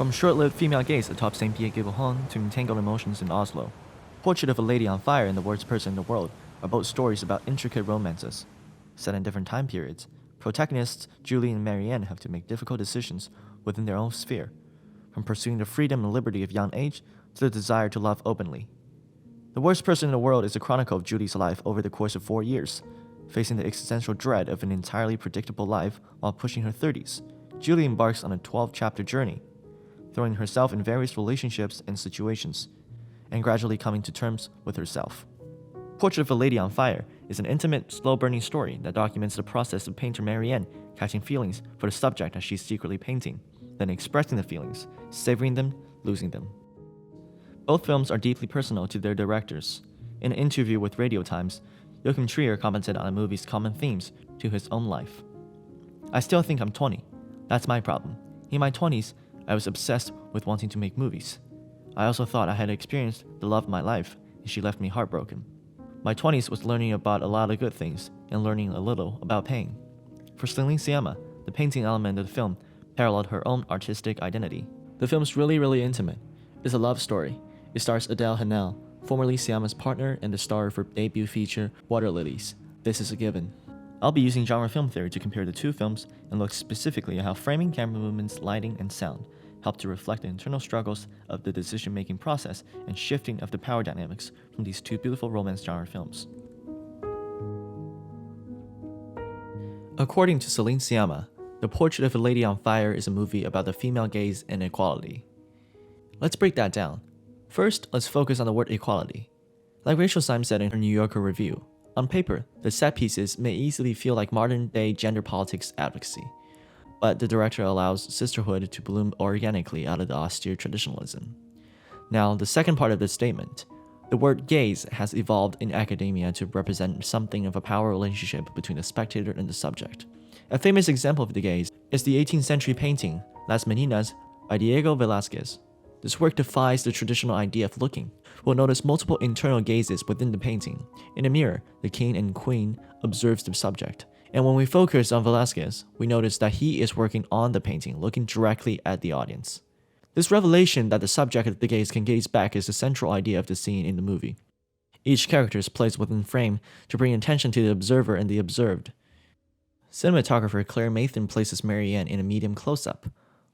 From short-lived female gaze atop St. Pierre-Gabouhon to entangled emotions in Oslo, Portrait of a Lady on Fire and The Worst Person in the World are both stories about intricate romances. Set in different time periods, protagonists Julie and Marianne have to make difficult decisions within their own sphere, from pursuing the freedom and liberty of young age to the desire to love openly. The Worst Person in the World is a chronicle of Julie's life over the course of 4 years. Facing the existential dread of an entirely predictable life while pushing her 30s, Julie embarks on a 12-chapter journey, throwing herself in various relationships and situations, and gradually coming to terms with herself. Portrait of a Lady on Fire is an intimate, slow-burning story that documents the process of painter Marianne catching feelings for the subject that she's secretly painting, then expressing the feelings, savoring them, losing them. Both films are deeply personal to their directors. In an interview with Radio Times, Joachim Trier commented on the movie's common themes to his own life. "I still think I'm 20. That's my problem. In my 20s, I was obsessed with wanting to make movies. I also thought I had experienced the love of my life, and she left me heartbroken. My 20s was learning about a lot of good things and learning a little about pain." For Celine Sciamma, the painting element of the film paralleled her own artistic identity. The film's really intimate. It's a love story. It stars Adele Haenel, formerly Sciamma's partner and the star of her debut feature, Water Lilies. This is a given. I'll be using genre film theory to compare the two films and look specifically at how framing, camera movements, lighting, and sound help to reflect the internal struggles of the decision-making process and shifting of the power dynamics from these two beautiful romance genre films. According to Celine Sciamma, The Portrait of a Lady on Fire is a movie about the female gaze and equality. Let's break that down. First, let's focus on the word equality. Like Rachel Syme said in her New Yorker review, on paper, the set pieces may easily feel like modern-day gender politics advocacy, but the director allows sisterhood to bloom organically out of the austere traditionalism. Now, the second part of this statement, the word gaze has evolved in academia to represent something of a power relationship between the spectator and the subject. A famous example of the gaze is the 18th century painting Las Meninas by Diego Velázquez. This work defies the traditional idea of looking. We'll notice multiple internal gazes within the painting. In a mirror, the king and queen observes the subject. And when we focus on Velázquez, we notice that he is working on the painting, looking directly at the audience. This revelation that the subject of the gaze can gaze back is the central idea of the scene in the movie. Each character is placed within frame to bring attention to the observer and the observed. Cinematographer Claire Mathan places Marianne in a medium close-up,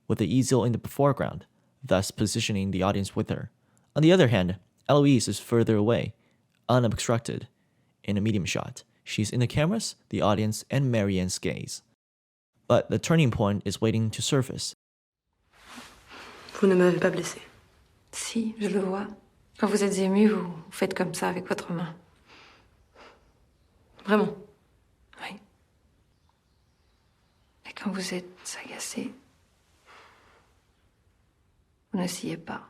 with the easel in the foreground, thus positioning the audience with her. On the other hand, Eloise is further away, unobstructed, in a medium shot. She's in the cameras, the audience, and Marianne's gaze. But the turning point is waiting to surface. Vous ne m'avez pas blessé. Si, je le vois. Quand vous êtes ému, vous faites comme ça avec votre main. Vraiment? Oui. Et quand vous êtes agacé, vous n'essayez pas.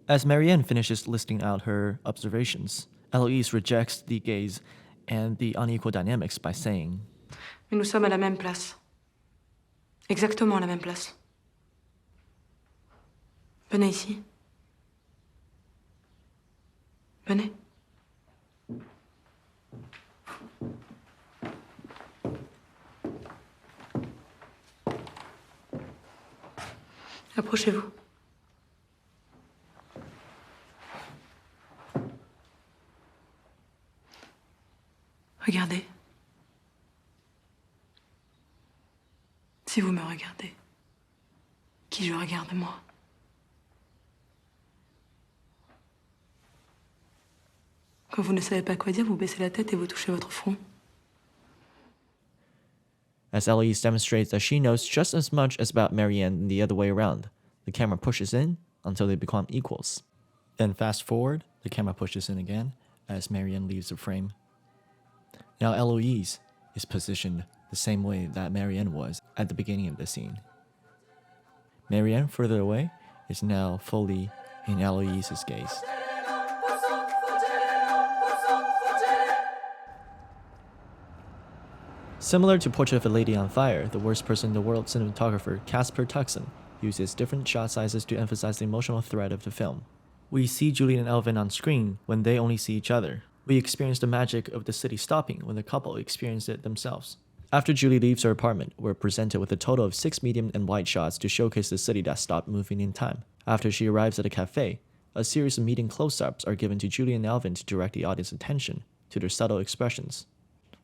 As Marianne finishes listing out her observations, Eloise rejects the gaze and the unequal dynamics by saying, Mais nous sommes à la même place. Exactement à la même place. Venez ici. Venez. Approchez-vous. Regardez. Si vous me regardez, qui je regarde moi? Quand vous ne savez pas quoi dire, vous baissez la tête et vous touchez votre front. As Eloise demonstrates that she knows just as much as about Marianne than the other way around, the camera pushes in until they become equals. Then fast forward, the camera pushes in again as Marianne leaves the frame. Now Eloise is positioned the same way that Marianne was at the beginning of the scene. Marianne, further away, is now fully in Eloise's gaze. Similar to Portrait of a Lady on Fire, The Worst Person in the World cinematographer Casper Tuxen uses different shot sizes to emphasize the emotional thread of the film. We see Julian and Elvin on screen when they only see each other. We experience the magic of the city stopping when the couple experience it themselves. After Julie leaves her apartment, we're presented with a total of 6 medium and wide shots to showcase the city that stopped moving in time. After she arrives at a cafe, a series of meeting close-ups are given to Julie and Alvin to direct the audience's attention to their subtle expressions.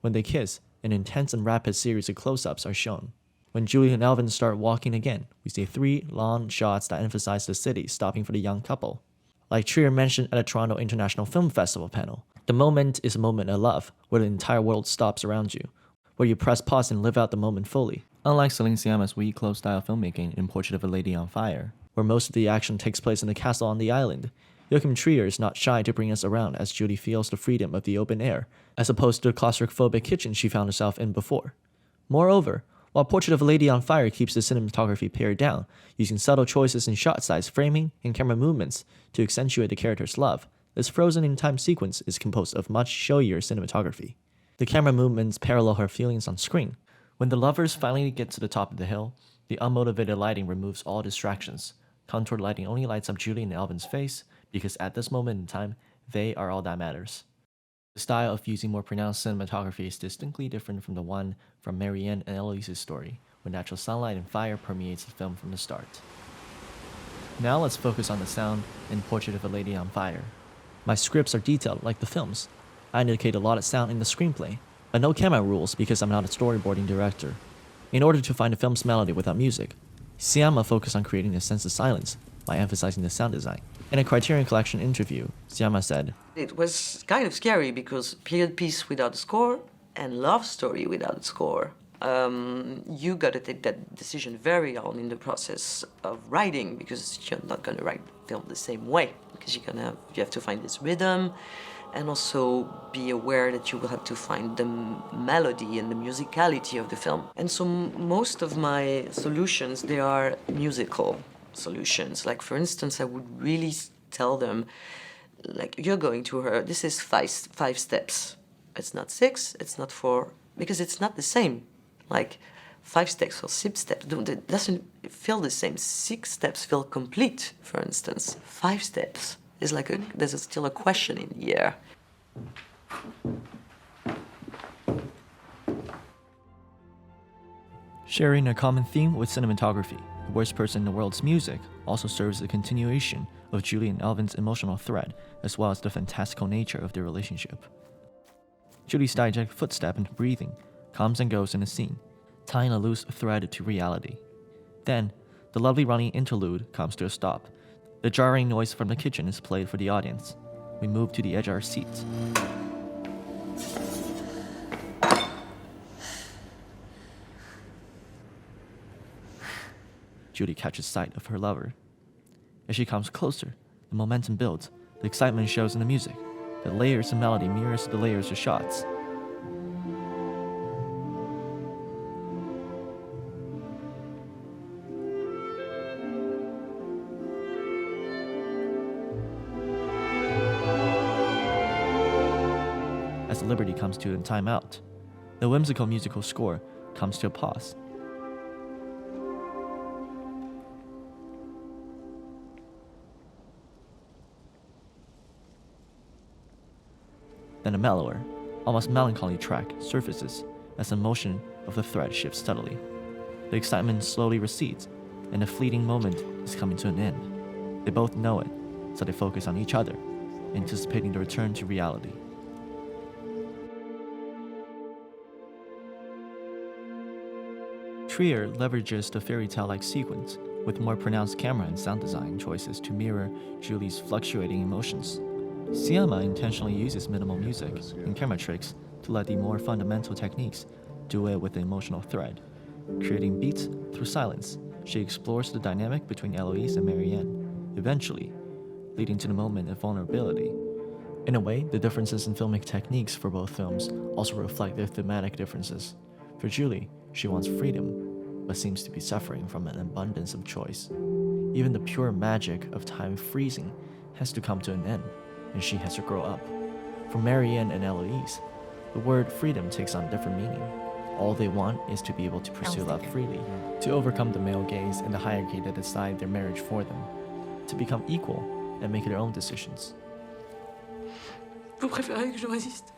When they kiss, an intense and rapid series of close-ups are shown. When Julie and Alvin start walking again, we see 3 long shots that emphasize the city stopping for the young couple. Like Trier mentioned at a Toronto International Film Festival panel, the moment is a moment of love, where the entire world stops around you, where you press pause and live out the moment fully. Unlike Celine Sciamma's weak close-style filmmaking in Portrait of a Lady on Fire, where most of the action takes place in the castle on the island, Joachim Trier is not shy to bring us around as Julie feels the freedom of the open air, as opposed to the claustrophobic kitchen she found herself in before. Moreover, while Portrait of a Lady on Fire keeps the cinematography pared down, using subtle choices in shot size, framing, and camera movements to accentuate the character's love, this frozen-in-time sequence is composed of much showier cinematography. The camera movements parallel her feelings on screen. When the lovers finally get to the top of the hill, the unmotivated lighting removes all distractions. Contoured lighting only lights up Julie and Alvin's face, because at this moment in time, they are all that matters. The style of using more pronounced cinematography is distinctly different from the one from Marianne and Eloise's story, where natural sunlight and fire permeates the film from the start. Now let's focus on the sound in Portrait of a Lady on Fire. My scripts are detailed like the films. I indicate a lot of sound in the screenplay, but no camera rules because I'm not a storyboarding director. In order to find a film's melody without music, Sciamma focused on creating a sense of silence by emphasizing the sound design. In a Criterion Collection interview, Sciamma said, "It was kind of scary because period piece without a score and love story without a score. You got to take that decision very early in the process of writing because you're not going to write film the same way because you have to find this rhythm and also be aware that you will have to find the melody and the musicality of the film. And so most of my solutions, they are musical solutions. Like, for instance, I would really tell them, like, you're going to her, this is five steps. It's not 6, it's not 4, because it's not the same. Like, 5 steps or 6 steps, it doesn't feel the same. 6 steps feel complete, for instance. 5 steps is like there's still a question in the air. Sharing a common theme with cinematography, The Worst Person in the World's music also serves as a continuation of Julie and Alvin's emotional thread, as well as the fantastical nature of their relationship. Julie's diegetic footstep and breathing comes and goes in a scene, tying a loose thread to reality. Then, the lovely running interlude comes to a stop. The jarring noise from the kitchen is played for the audience. We move to the edge of our seats. Julie catches sight of her lover. As she comes closer, the momentum builds, the excitement shows in the music. The layers of melody mirrors the layers of shots. As the liberty comes to a timeout, the whimsical musical score comes to a pause. Then a mellower, almost melancholy track surfaces as the motion of the thread shifts steadily. The excitement slowly recedes, and the fleeting moment is coming to an end. They both know it, so they focus on each other, anticipating the return to reality. Trier leverages the fairy tale-like sequence with more pronounced camera and sound design choices to mirror Julie's fluctuating emotions. Sciamma intentionally uses minimal music and camera tricks to let the more fundamental techniques do away with the emotional thread. Creating beats through silence, she explores the dynamic between Eloise and Marianne, eventually leading to the moment of vulnerability. In a way, the differences in filmic techniques for both films also reflect their thematic differences. For Julie, she wants freedom, but seems to be suffering from an abundance of choice. Even the pure magic of time freezing has to come to an end, and she has to grow up. For Marianne and Eloise, the word freedom takes on different meaning. All they want is to be able to pursue love freely, to overcome the male gaze and the hierarchy that decide their marriage for them, to become equal and make their own decisions. Vous préférez que je résiste?